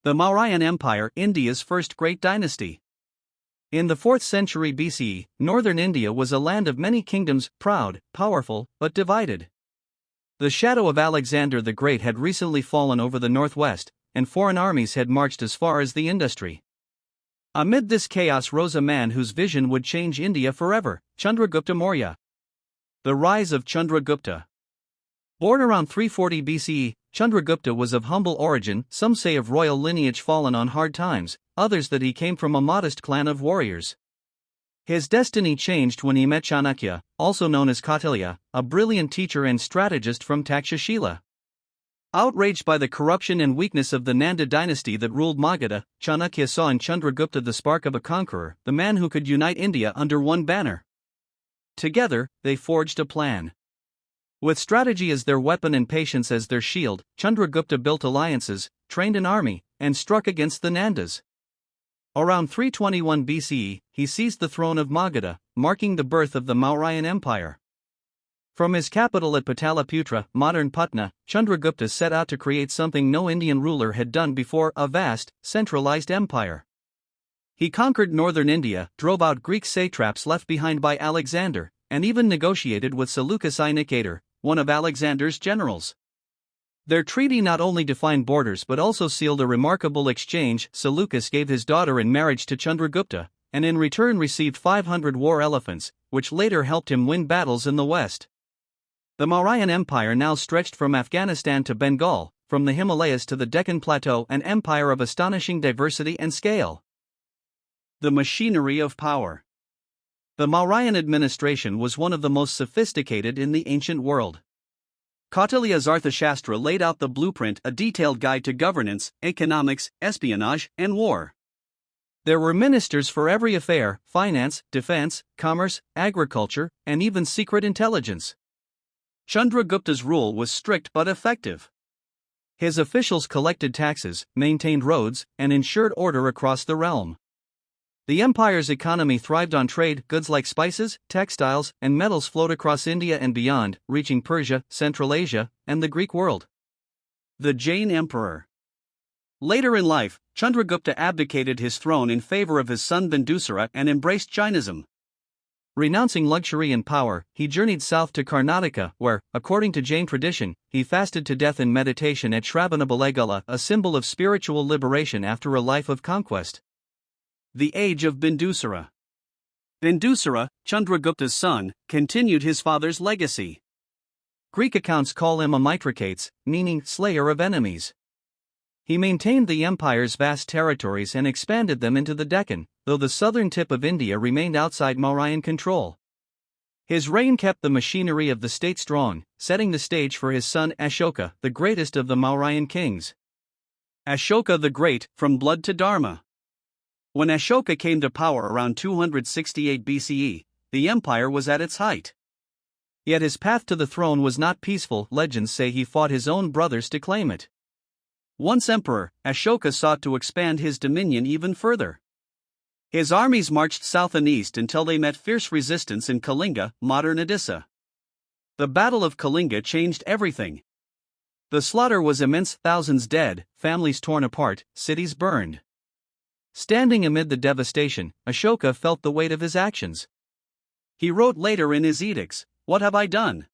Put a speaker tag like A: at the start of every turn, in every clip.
A: The Mauryan Empire, India's first great dynasty. In the 4th century BCE, northern India was a land of many kingdoms, proud, powerful, but divided. The shadow of Alexander the Great had recently fallen over the northwest, and foreign armies had marched as far as the Indus. Amid this chaos rose a man whose vision would change India forever, Chandragupta Maurya. The rise of Chandragupta. Born around 340 BCE, Chandragupta was of humble origin, some say of royal lineage fallen on hard times, others that he came from a modest clan of warriors. His destiny changed when he met Chanakya, also known as Kautilya, a brilliant teacher and strategist from Takshashila. Outraged by the corruption and weakness of the Nanda dynasty that ruled Magadha, Chanakya saw in Chandragupta the spark of a conqueror, the man who could unite India under one banner. Together, they forged a plan. With strategy as their weapon and patience as their shield, Chandragupta built alliances, trained an army, and struck against the Nandas. Around 321 BCE, he seized the throne of Magadha, marking the birth of the Mauryan Empire. From his capital at Pataliputra, modern Patna, Chandragupta set out to create something no Indian ruler had done before, a vast, centralized empire. He conquered northern India, drove out Greek satraps left behind by Alexander, and even negotiated with Seleucus I Nicator, one of Alexander's generals. Their treaty not only defined borders but also sealed a remarkable exchange. Seleucus gave his daughter in marriage to Chandragupta, and in return received 500 war elephants, which later helped him win battles in the west. The Mauryan Empire now stretched from Afghanistan to Bengal, from the Himalayas to the Deccan Plateau, an empire of astonishing diversity and scale. The machinery of power. The Mauryan administration was one of the most sophisticated in the ancient world. Kautilya's Arthashastra laid out the blueprint, a detailed guide to governance, economics, espionage, and war. There were ministers for every affair: finance, defense, commerce, agriculture, and even secret intelligence. Chandragupta's rule was strict but effective. His officials collected taxes, maintained roads, and ensured order across the realm. The empire's economy thrived on trade. Goods like spices, textiles, and metals flowed across India and beyond, reaching Persia, Central Asia, and the Greek world. The Jain Emperor. Later in life, Chandragupta abdicated his throne in favor of his son Bindusara and embraced Jainism. Renouncing luxury and power, he journeyed south to Karnataka, where, according to Jain tradition, he fasted to death in meditation at Shravanabelagola, a symbol of spiritual liberation after a life of conquest. The Age of Bindusara. Bindusara, Chandragupta's son, continued his father's legacy. Greek accounts call him a Mithridates, meaning slayer of enemies. He maintained the empire's vast territories and expanded them into the Deccan, though the southern tip of India remained outside Mauryan control. His reign kept the machinery of the state strong, setting the stage for his son Ashoka, the greatest of the Mauryan kings. Ashoka the Great, from blood to dharma. When Ashoka came to power around 268 BCE, the empire was at its height. Yet his path to the throne was not peaceful. Legends say he fought his own brothers to claim it. Once emperor, Ashoka sought to expand his dominion even further. His armies marched south and east until they met fierce resistance in Kalinga, modern Odisha. The Battle of Kalinga changed everything. The slaughter was immense: thousands dead, families torn apart, cities burned. Standing amid the devastation, Ashoka felt the weight of his actions. He wrote later in his edicts, "What have I done?"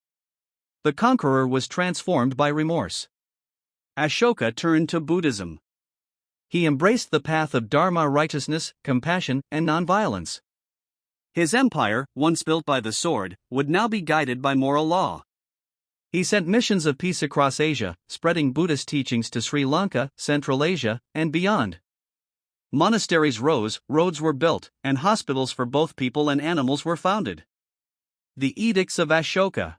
A: The conqueror was transformed by remorse. Ashoka turned to Buddhism. He embraced the path of dharma, righteousness, compassion, and nonviolence. His empire, once built by the sword, would now be guided by moral law. He sent missions of peace across Asia, spreading Buddhist teachings to Sri Lanka, Central Asia, and beyond. Monasteries rose, roads were built, and hospitals for both people and animals were founded. The Edicts of Ashoka.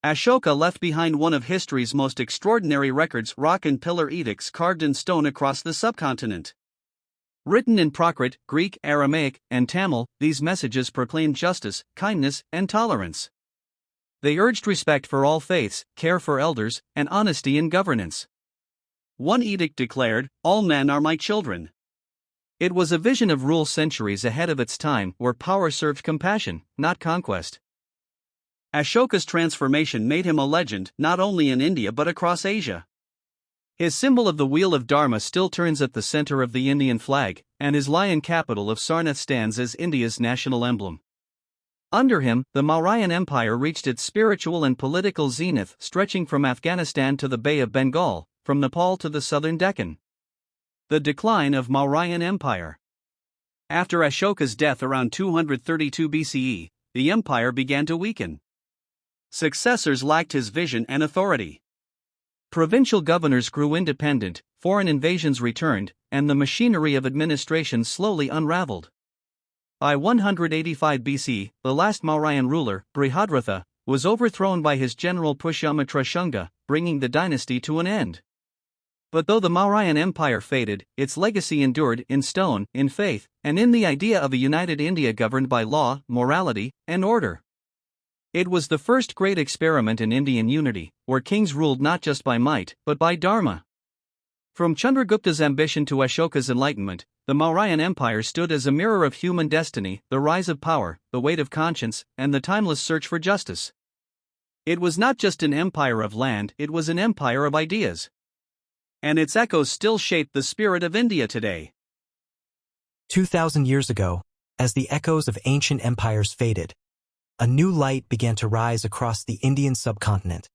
A: Ashoka left behind one of history's most extraordinary records: rock and pillar edicts carved in stone across the subcontinent. Written in Prakrit, Greek, Aramaic, and Tamil, these messages proclaimed justice, kindness, and tolerance. They urged respect for all faiths, care for elders, and honesty in governance. One edict declared, "All men are my children." It was a vision of rule centuries ahead of its time, where power served compassion, not conquest. Ashoka's transformation made him a legend, not only in India but across Asia. His symbol of the Wheel of Dharma still turns at the center of the Indian flag, and his lion capital of Sarnath stands as India's national emblem. Under him, the Mauryan Empire reached its spiritual and political zenith, stretching from Afghanistan to the Bay of Bengal, from Nepal to the southern Deccan. The decline of Mauryan Empire. After Ashoka's death around 232 BCE, the empire began to weaken. Successors lacked his vision and authority. Provincial governors grew independent, foreign invasions returned, and the machinery of administration slowly unraveled. By 185 BC, the last Mauryan ruler, Brihadratha, was overthrown by his general Pushyamitra Shunga, bringing the dynasty to an end. But though the Mauryan Empire faded, its legacy endured in stone, in faith, and in the idea of a united India governed by law, morality, and order. It was the first great experiment in Indian unity, where kings ruled not just by might, but by dharma. From Chandragupta's ambition to Ashoka's enlightenment, the Mauryan Empire stood as a mirror of human destiny, the rise of power, the weight of conscience, and the timeless search for justice. It was not just an empire of land, it was an empire of ideas. And its echoes still shape the spirit of India today.
B: 2,000 years ago, as the echoes of ancient empires faded, a new light began to rise across the Indian subcontinent.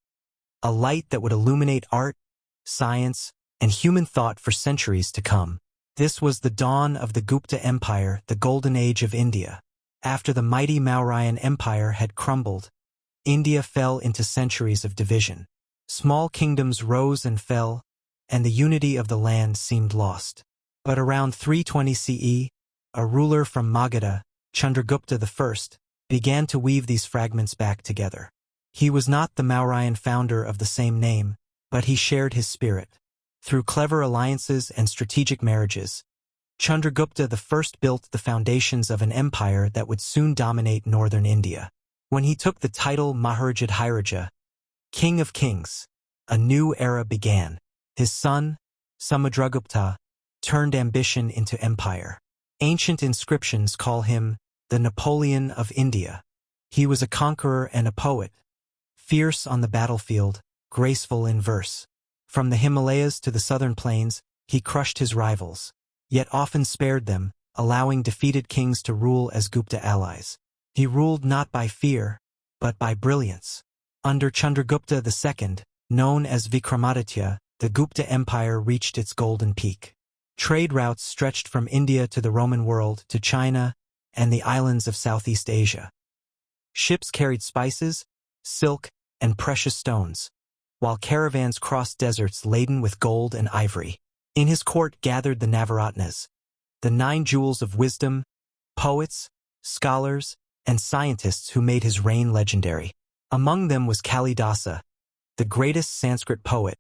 B: A light that would illuminate art, science, and human thought for centuries to come. This was the dawn of the Gupta Empire, the golden age of India. After the mighty Mauryan Empire had crumbled, India fell into centuries of division. Small kingdoms rose and fell, and the unity of the land seemed lost. But around 320 CE, a ruler from Magadha, Chandragupta I, began to weave these fragments back together. He was not the Mauryan founder of the same name, but he shared his spirit. Through clever alliances and strategic marriages, Chandragupta I built the foundations of an empire that would soon dominate northern India. When he took the title Maharajadhiraja, King of Kings, a new era began. His son, Samudragupta, turned ambition into empire. Ancient inscriptions call him the Napoleon of India. He was a conqueror and a poet, fierce on the battlefield, graceful in verse. From the Himalayas to the southern plains, he crushed his rivals, yet often spared them, allowing defeated kings to rule as Gupta allies. He ruled not by fear, but by brilliance. Under Chandragupta II, known as Vikramaditya, the Gupta Empire reached its golden peak. Trade routes stretched from India to the Roman world to China and the islands of Southeast Asia. Ships carried spices, silk, and precious stones, while caravans crossed deserts laden with gold and ivory. In his court gathered the Navaratnas, the 9 jewels of wisdom, poets, scholars, and scientists who made his reign legendary. Among them was Kalidasa, the greatest Sanskrit poet,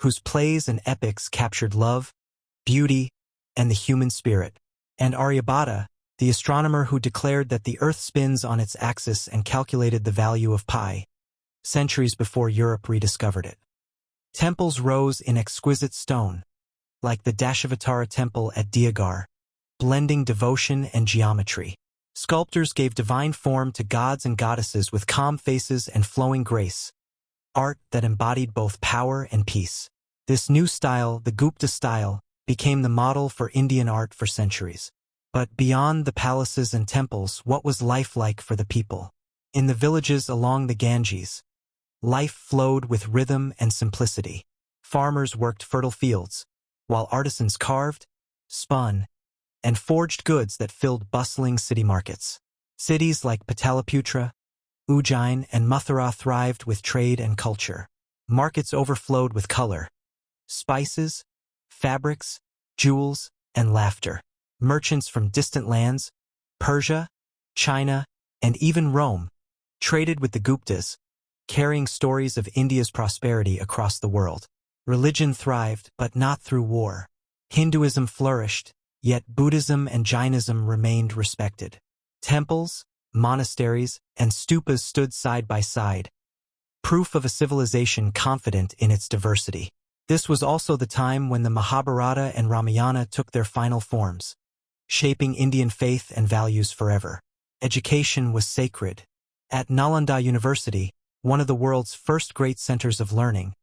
B: whose plays and epics captured love, beauty, and the human spirit, and Aryabhata, the astronomer who declared that the Earth spins on its axis and calculated the value of pi, centuries before Europe rediscovered it. Temples rose in exquisite stone, like the Dashavatara temple at Deoghar, blending devotion and geometry. Sculptors gave divine form to gods and goddesses with calm faces and flowing grace, art that embodied both power and peace. This new style, the Gupta style, became the model for Indian art for centuries. But beyond the palaces and temples, what was life like for the people? In the villages along the Ganges, life flowed with rhythm and simplicity. Farmers worked fertile fields, while artisans carved, spun, and forged goods that filled bustling city markets. Cities like Pataliputra, Ujjain, and Mathura thrived with trade and culture. Markets overflowed with color, spices, fabrics, jewels, and laughter. Merchants from distant lands, Persia, China, and even Rome, traded with the Guptas, carrying stories of India's prosperity across the world. Religion thrived, but not through war. Hinduism flourished, yet Buddhism and Jainism remained respected. Temples, monasteries, and stupas stood side by side, proof of a civilization confident in its diversity. This was also the time when the Mahabharata and Ramayana took their final forms, shaping Indian faith and values forever. Education was sacred. At Nalanda University, one of the world's first great centers of learning,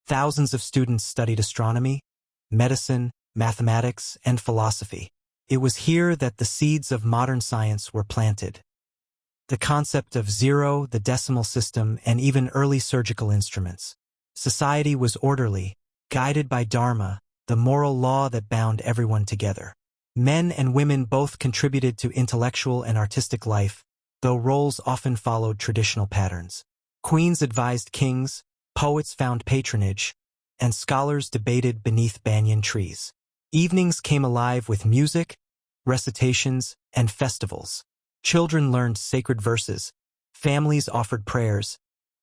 B: Thousands of students studied astronomy, medicine, mathematics, and philosophy. It was here that the seeds of modern science were planted. The concept of zero, the decimal system, and even early surgical instruments. Society was orderly, guided by Dharma, the moral law that bound everyone together. Men and women both contributed to intellectual and artistic life, though roles often followed traditional patterns. Queens advised kings, poets found patronage, and scholars debated beneath banyan trees. Evenings came alive with music, recitations, and festivals. Children learned sacred verses, families offered prayers,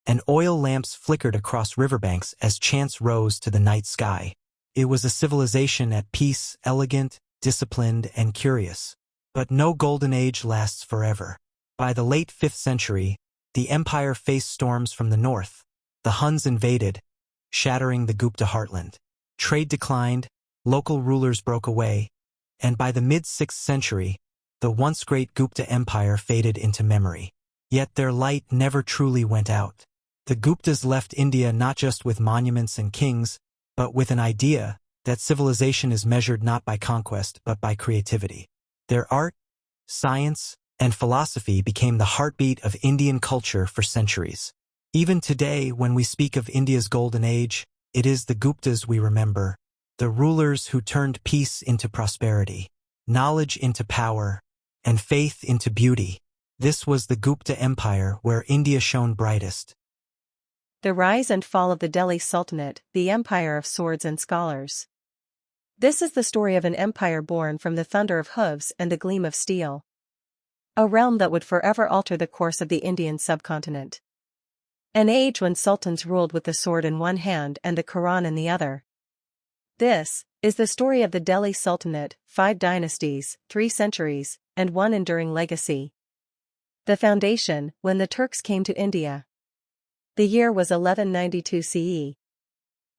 B: and oil lamps flickered across riverbanks as chants rose to the night sky. It was a civilization at peace, elegant, disciplined, and curious. But no golden age lasts forever. By the late 5th century, the empire faced storms from the north. The Huns invaded, shattering the Gupta heartland. Trade declined, local rulers broke away, and by the mid-6th century, the once great Gupta Empire faded into memory. Yet their light never truly went out. The Guptas left India not just with monuments and kings, but with an idea that civilization is measured not by conquest but by creativity. Their art, science, and philosophy became the heartbeat of Indian culture for centuries. Even today, when we speak of India's golden age, it is the Guptas we remember, the rulers who turned peace into prosperity, knowledge into power, and faith into beauty. This was the Gupta Empire where India shone brightest.
C: The rise and fall of the Delhi Sultanate, the empire of swords and scholars. This is the story of an empire born from the thunder of hooves and the gleam of steel. A realm that would forever alter the course of the Indian subcontinent. An age when sultans ruled with the sword in one hand and the Quran in the other. This is the story of the Delhi Sultanate, 5 dynasties, 3 centuries, and one enduring legacy. The foundation, when the Turks came to India. The year was 1192 CE.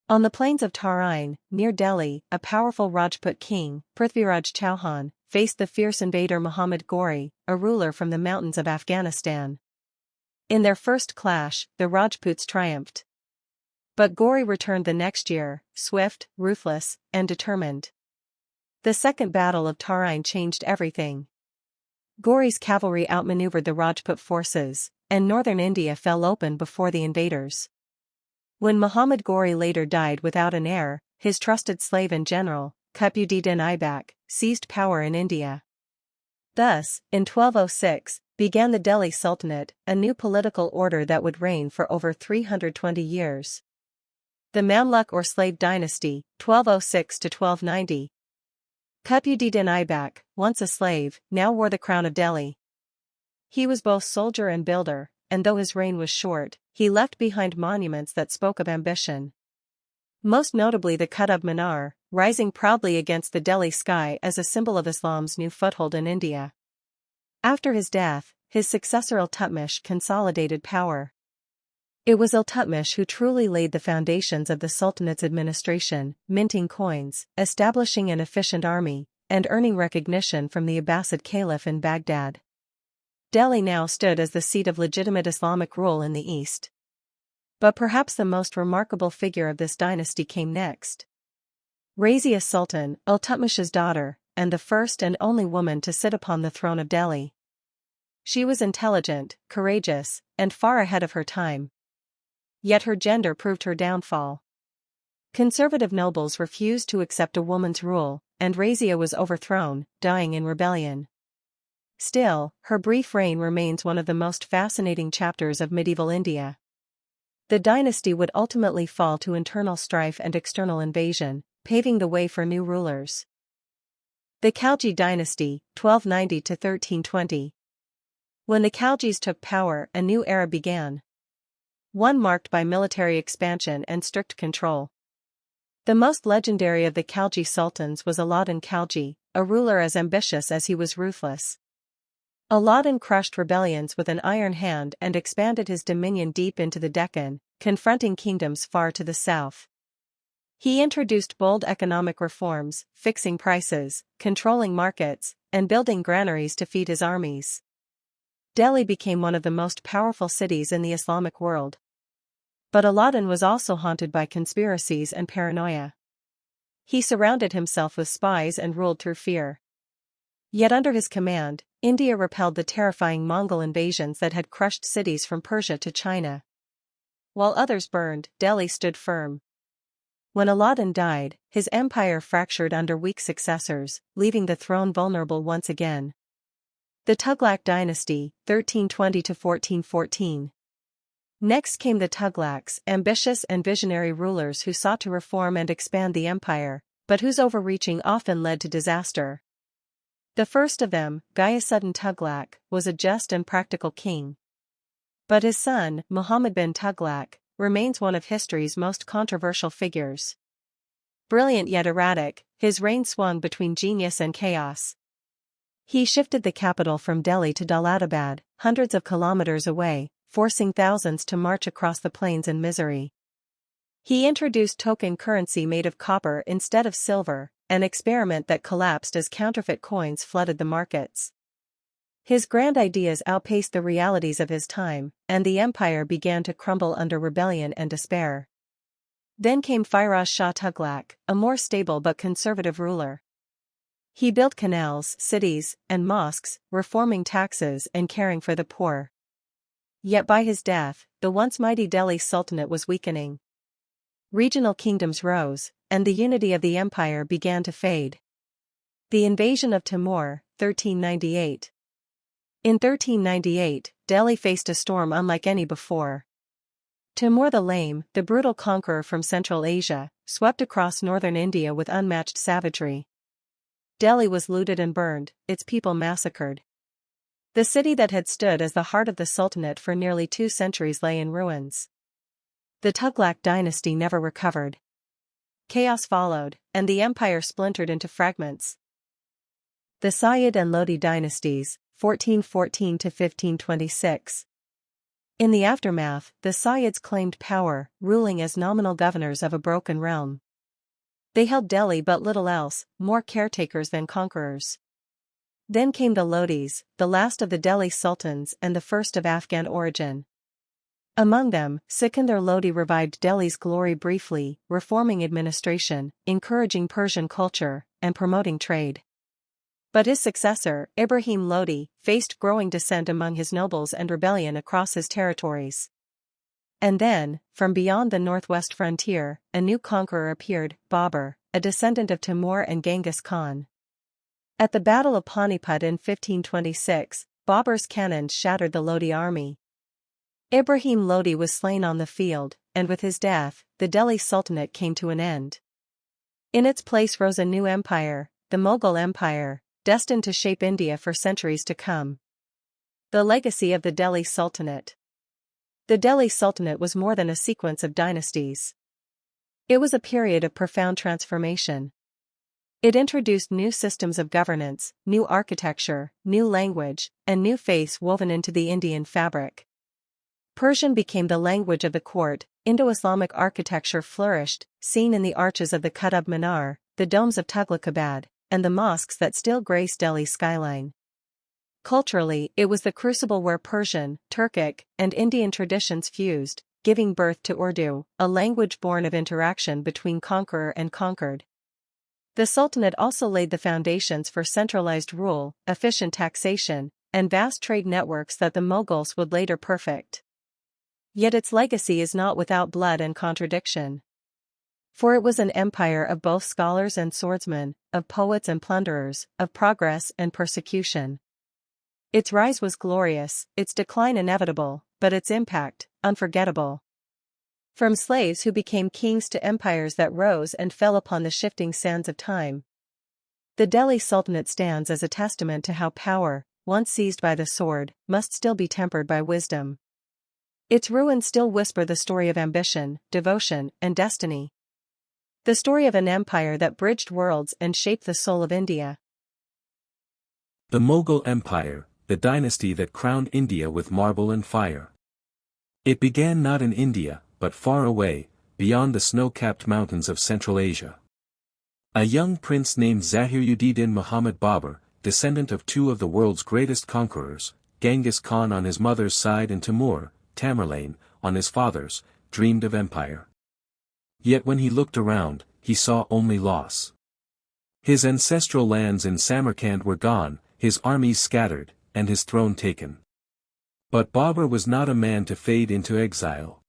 C: On the plains of Tarain, near Delhi, a powerful Rajput king, Prithviraj Chauhan, faced the fierce invader Muhammad Ghori, a ruler from the mountains of Afghanistan. In their first clash, the Rajputs triumphed. But Ghori returned the next year, swift, ruthless, and determined. The Second Battle of Tarain changed everything. Ghori's cavalry outmaneuvered the Rajput forces, and northern India fell open before the invaders. When Muhammad Ghori later died without an heir, his trusted slave and general, Qutbuddin Aibak, seized power in India. Thus, in 1206, began the Delhi Sultanate, a new political order that would reign for over 320 years. The Mamluk or Slave Dynasty, 1206 to 1290. Qutbuddin Aibak, once a slave, now wore the crown of Delhi. He was both soldier and builder, and though his reign was short, he left behind monuments that spoke of ambition. Most notably the Qutb Minar, rising proudly against the Delhi sky as a symbol of Islam's new foothold in India. After his death, his successor Iltutmish consolidated power. It was Iltutmish who truly laid the foundations of the Sultanate's administration, minting coins, establishing an efficient army, and earning recognition from the Abbasid Caliph in Baghdad. Delhi now stood as the seat of legitimate Islamic rule in the East. But perhaps the most remarkable figure of this dynasty came next. Razia Sultan, Iltutmish's daughter, and the first and only woman to sit upon the throne of Delhi. She was intelligent, courageous, and far ahead of her time. Yet her gender proved her downfall. Conservative nobles refused to accept a woman's rule, and Razia was overthrown, dying in rebellion. Still, her brief reign remains one of the most fascinating chapters of medieval India. The dynasty would ultimately fall to internal strife and external invasion, paving the way for new rulers. The Khalji dynasty, 1290 to 1320. When the Khaljis took power, a new era began. One marked by military expansion and strict control. The most legendary of the Khalji sultans was Alauddin Khalji, a ruler as ambitious as he was ruthless. Alauddin crushed rebellions with an iron hand and expanded his dominion deep into the Deccan, confronting kingdoms far to the south. He introduced bold economic reforms, fixing prices, controlling markets, and building granaries to feed his armies. Delhi became one of the most powerful cities in the Islamic world. But Aladdin was also haunted by conspiracies and paranoia. He surrounded himself with spies and ruled through fear. Yet under his command, India repelled the terrifying Mongol invasions that had crushed cities from Persia to China. While others burned, Delhi stood firm. When Aladdin died, his empire fractured under weak successors, leaving the throne vulnerable once again. The Tughlaq dynasty, 1320 to 1414. Next came the Tughlaqs, ambitious and visionary rulers who sought to reform and expand the empire, but whose overreaching often led to disaster. The first of them, Ghayasuddin Tughlaq, was a just and practical king. But his son, Muhammad bin Tughlaq, remains one of history's most controversial figures. Brilliant yet erratic, his reign swung between genius and chaos. He shifted the capital from Delhi to Daulatabad, hundreds of kilometers away, forcing thousands to march across the plains in misery. He introduced token currency made of copper instead of silver, an experiment that collapsed as counterfeit coins flooded the markets. His grand ideas outpaced the realities of his time, and the empire began to crumble under rebellion and despair. Then came Firoz Shah Tughlaq, a more stable but conservative ruler. He built canals, cities, and mosques, reforming taxes and caring for the poor. Yet by his death, the once mighty Delhi Sultanate was weakening. Regional kingdoms rose, and the unity of the empire began to fade. The invasion of Timur, 1398. In 1398, Delhi faced a storm unlike any before. Timur the Lame, the brutal conqueror from Central Asia, swept across northern India with unmatched savagery. Delhi was looted and burned, its people massacred. The city that had stood as the heart of the Sultanate for nearly 2 centuries lay in ruins. The Tughlaq dynasty never recovered. Chaos followed, and the empire splintered into fragments. The Sayyid and Lodi dynasties, 1414 to 1526. In the aftermath, the Sayyids claimed power, ruling as nominal governors of a broken realm. They held Delhi but little else, more caretakers than conquerors. Then came the Lodis, the last of the Delhi sultans and the first of Afghan origin. Among them, Sikandar Lodi revived Delhi's glory briefly, reforming administration, encouraging Persian culture, and promoting trade. But his successor, Ibrahim Lodi, faced growing dissent among his nobles and rebellion across his territories. And then, from beyond the northwest frontier, a new conqueror appeared, Babur, a descendant of Timur and Genghis Khan. At the Battle of Panipat in 1526, Babur's cannons shattered the Lodi army. Ibrahim Lodi was slain on the field, and with his death, the Delhi Sultanate came to an end. In its place rose a new empire, the Mughal Empire, destined to shape India for centuries to come. The legacy of the Delhi Sultanate. The Delhi Sultanate was more than a sequence of dynasties. It was a period of profound transformation. It introduced new systems of governance, new architecture, new language, and new faiths woven into the Indian fabric. Persian became the language of the court, Indo-Islamic architecture flourished, seen in the arches of the Qutb Minar, the domes of Tughlaqabad, and the mosques that still grace Delhi's skyline. Culturally, it was the crucible where Persian, Turkic, and Indian traditions fused, giving birth to Urdu, a language born of interaction between conqueror and conquered. The Sultanate also laid the foundations for centralized rule, efficient taxation, and vast trade networks that the Mughals would later perfect. Yet its legacy is not without blood and contradiction. For it was an empire of both scholars and swordsmen, of poets and plunderers, of progress and persecution. Its rise was glorious, its decline inevitable, but its impact, unforgettable. From slaves who became kings to empires that rose and fell upon the shifting sands of time. The Delhi Sultanate stands as a testament to how power, once seized by the sword, must still be tempered by wisdom. Its ruins still whisper the story of ambition, devotion, and destiny. The story of an empire that bridged worlds and shaped the soul of India.
D: The Mughal Empire, the dynasty that crowned India with marble and fire. It began not in India, but far away, beyond the snow-capped mountains of Central Asia. A young prince named Zahir-ud-Din Muhammad Babur, descendant of 2 of the world's greatest conquerors, Genghis Khan on his mother's side and Timur, Tamerlane, on his father's, dreamed of empire. Yet when he looked around, he saw only loss. His ancestral lands in Samarkand were gone, his armies scattered, and his throne taken. But Babur was not a man to fade into exile.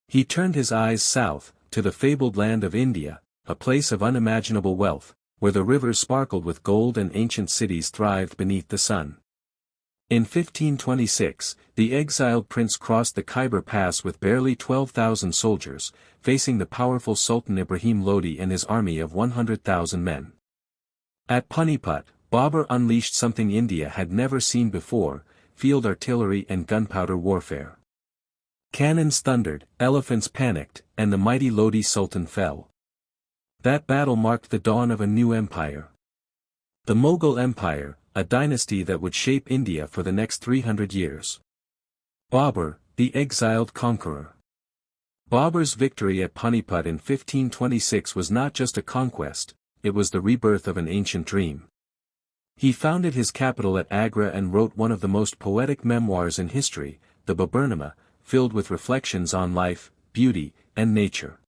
D: He turned his eyes south, to the fabled land of India, a place of unimaginable wealth, where the rivers sparkled with gold and ancient cities thrived beneath the sun. In 1526, the exiled prince crossed the Khyber Pass with barely 12,000 soldiers, facing the powerful Sultan Ibrahim Lodi and his army of 100,000 men. At Panipat, Babur unleashed something India had never seen before: field artillery and gunpowder warfare. Cannons thundered, elephants panicked, and the mighty Lodi Sultan fell. That battle marked the dawn of a new empire. The Mughal Empire, a dynasty that would shape India for the next 300 years. Babur, the exiled conqueror. Babur's victory at Panipat in 1526 was not just a conquest, it was the rebirth of an ancient dream. He founded his capital at Agra and wrote one of the most poetic memoirs in history, the Baburnama, filled with reflections on life, beauty, and nature.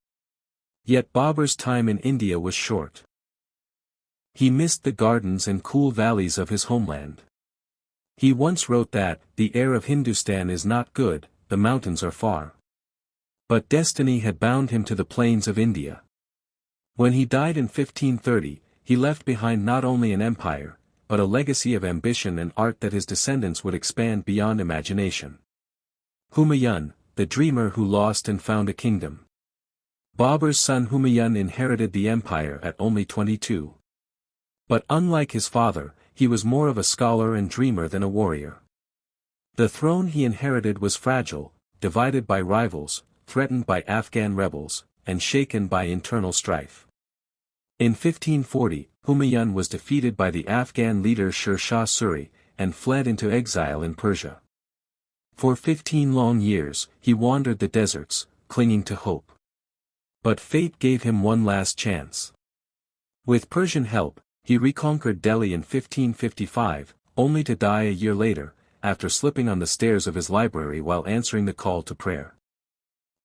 D: Yet Babur's time in India was short. He missed the gardens and cool valleys of his homeland. He once wrote that, "The air of Hindustan is not good, the mountains are far." But destiny had bound him to the plains of India. When he died in 1530, he left behind not only an empire, but a legacy of ambition and art that his descendants would expand beyond imagination. Humayun, the dreamer who lost and found a kingdom. Babur's son Humayun inherited the empire at only 22. But unlike his father, he was more of a scholar and dreamer than a warrior. The throne he inherited was fragile, divided by rivals, threatened by Afghan rebels, and shaken by internal strife. In 1540, Humayun was defeated by the Afghan leader Sher Shah Suri, and fled into exile in Persia. For 15 long years, he wandered the deserts, clinging to hope. But fate gave him one last chance. With Persian help, he reconquered Delhi in 1555, only to die a year later, after slipping on the stairs of his library while answering the call to prayer.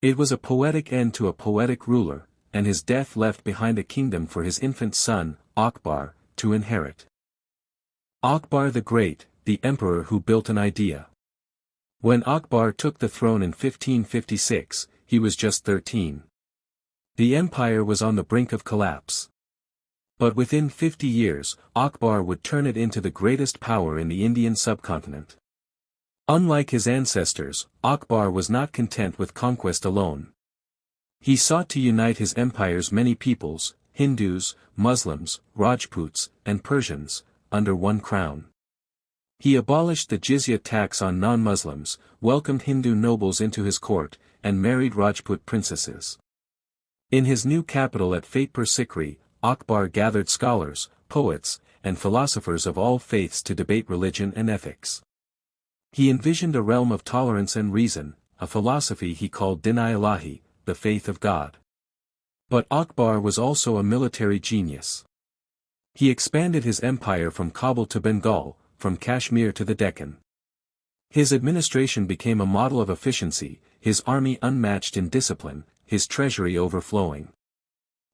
D: It was a poetic end to a poetic ruler, and his death left behind a kingdom for his infant son, Akbar, to inherit. Akbar the Great, the emperor who built an idea. When Akbar took the throne in 1556, he was just 13. The empire was on the brink of collapse. But within 50 years, Akbar would turn it into the greatest power in the Indian subcontinent. Unlike his ancestors, Akbar was not content with conquest alone. He sought to unite his empire's many peoples, Hindus, Muslims, Rajputs, and Persians, under one crown. He abolished the jizya tax on non-Muslims, welcomed Hindu nobles into his court, and married Rajput princesses. In his new capital at Fatehpur Sikri, Akbar gathered scholars, poets, and philosophers of all faiths to debate religion and ethics. He envisioned a realm of tolerance and reason, a philosophy he called Din-i-Ilahi, the faith of God. But Akbar was also a military genius. He expanded his empire from Kabul to Bengal, from Kashmir to the Deccan. His administration became a model of efficiency, his army unmatched in discipline, his treasury overflowing.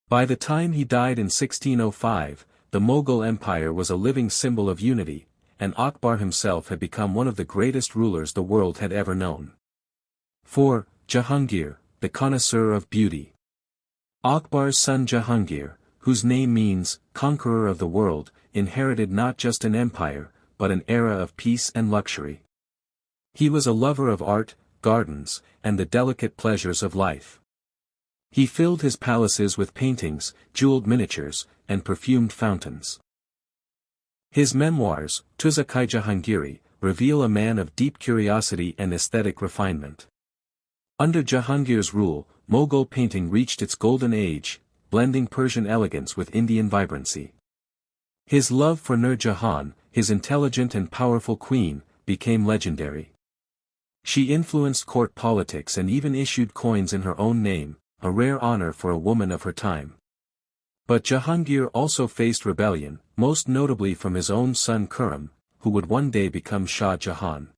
D: By the time he died in 1605, the Mughal Empire was a living symbol of unity, and Akbar himself had become one of the greatest rulers the world had ever known. 4. Jahangir, the connoisseur of beauty. Akbar's son Jahangir, whose name means, conqueror of the world, inherited not just an empire, but an era of peace and luxury. He was a lover of art, gardens, and the delicate pleasures of life. He filled his palaces with paintings, jeweled miniatures, and perfumed fountains. His memoirs, Tuzak-i-Jahangiri, reveal a man of deep curiosity and aesthetic refinement. Under Jahangir's rule, Mughal painting reached its golden age, blending Persian elegance with Indian vibrancy. His love for Nur Jahan, his intelligent and powerful queen, became legendary. She influenced court politics and even issued coins in her own name, a rare honor for a woman of her time. But Jahangir also faced rebellion, most notably from his own son Khurram, who would one day become Shah Jahan.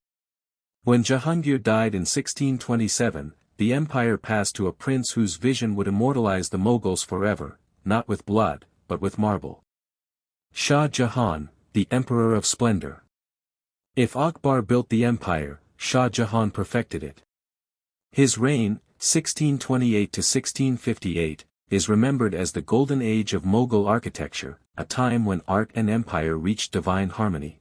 D: When Jahangir died in 1627, the empire passed to a prince whose vision would immortalize the Mughals forever, not with blood, but with marble. Shah Jahan, the Emperor of Splendor. If Akbar built the empire, Shah Jahan perfected it. His reign, 1628 to 1658, is remembered as the golden age of Mughal architecture, a time when art and empire reached divine harmony.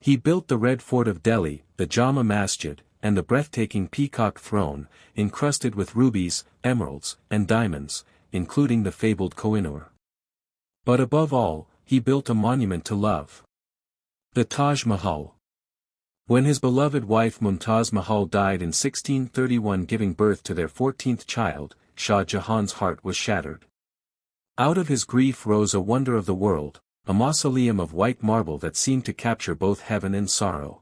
D: He built the Red Fort of Delhi, the Jama Masjid, and the breathtaking Peacock Throne, encrusted with rubies, emeralds, and diamonds, including the fabled Kohinoor. But above all, he built a monument to love. The Taj Mahal. When his beloved wife Mumtaz Mahal died in 1631 giving birth to their 14th child, Shah Jahan's heart was shattered. Out of his grief rose a wonder of the world, a mausoleum of white marble that seemed to capture both heaven and sorrow.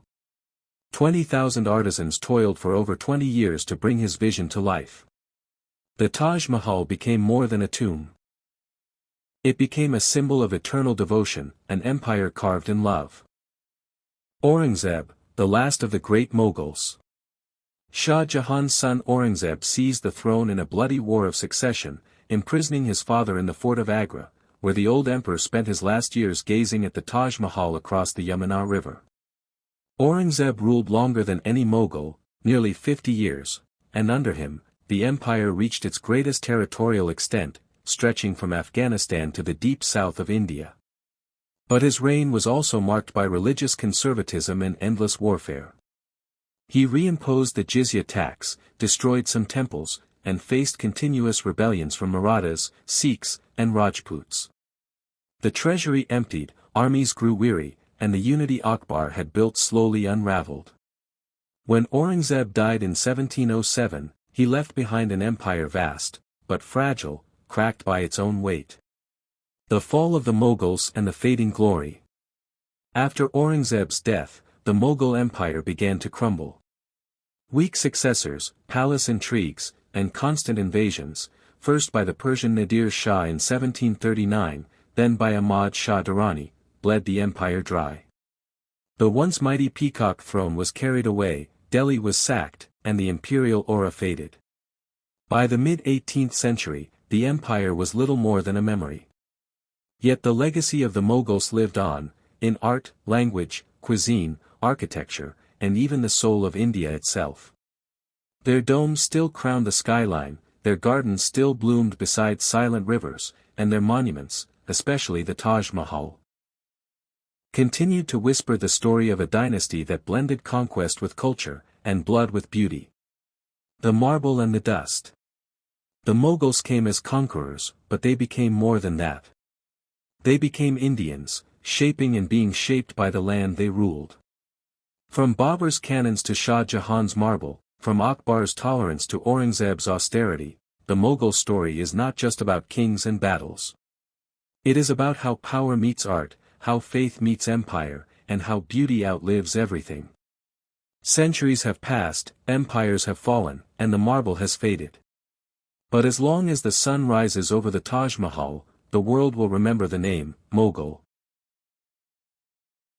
D: 20,000 artisans toiled for over 20 years to bring his vision to life. The Taj Mahal became more than a tomb. It became a symbol of eternal devotion, an empire carved in love. Aurangzeb, the last of the great Mughals. Shah Jahan's son Aurangzeb seized the throne in a bloody war of succession, imprisoning his father in the fort of Agra, where the old emperor spent his last years gazing at the Taj Mahal across the Yamuna River. Aurangzeb ruled longer than any Mughal, nearly 50 years, and under him, the empire reached its greatest territorial extent, stretching from Afghanistan to the deep south of India. But his reign was also marked by religious conservatism and endless warfare. He reimposed the jizya tax, destroyed some temples, and faced continuous rebellions from Marathas, Sikhs, and Rajputs. The treasury emptied, armies grew weary, and the unity Akbar had built slowly unraveled. When Aurangzeb died in 1707, he left behind an empire vast, but fragile, cracked by its own weight. The fall of the Mughals and the fading glory. After Aurangzeb's death, the Mughal Empire began to crumble. Weak successors, palace intrigues, and constant invasions, first by the Persian Nadir Shah in 1739, then by Ahmad Shah Durrani, bled the empire dry. The once mighty Peacock Throne was carried away, Delhi was sacked, and the imperial aura faded. By the mid-18th century, the empire was little more than a memory. Yet the legacy of the Mughals lived on, in art, language, cuisine, architecture, and even the soul of India itself. Their domes still crowned the skyline, their gardens still bloomed beside silent rivers, and their monuments, especially the Taj Mahal, continued to whisper the story of a dynasty that blended conquest with culture, and blood with beauty. The marble and the dust. The Mughals came as conquerors, but they became more than that. They became Indians, shaping and being shaped by the land they ruled. From Babur's cannons to Shah Jahan's marble, from Akbar's tolerance to Aurangzeb's austerity, the Mughal story is not just about kings and battles. It is about how power meets art, how faith meets empire, and how beauty outlives everything. Centuries have passed, empires have fallen, and the marble has faded. But as long as the sun rises over the Taj Mahal, the world will remember the name, Mughal,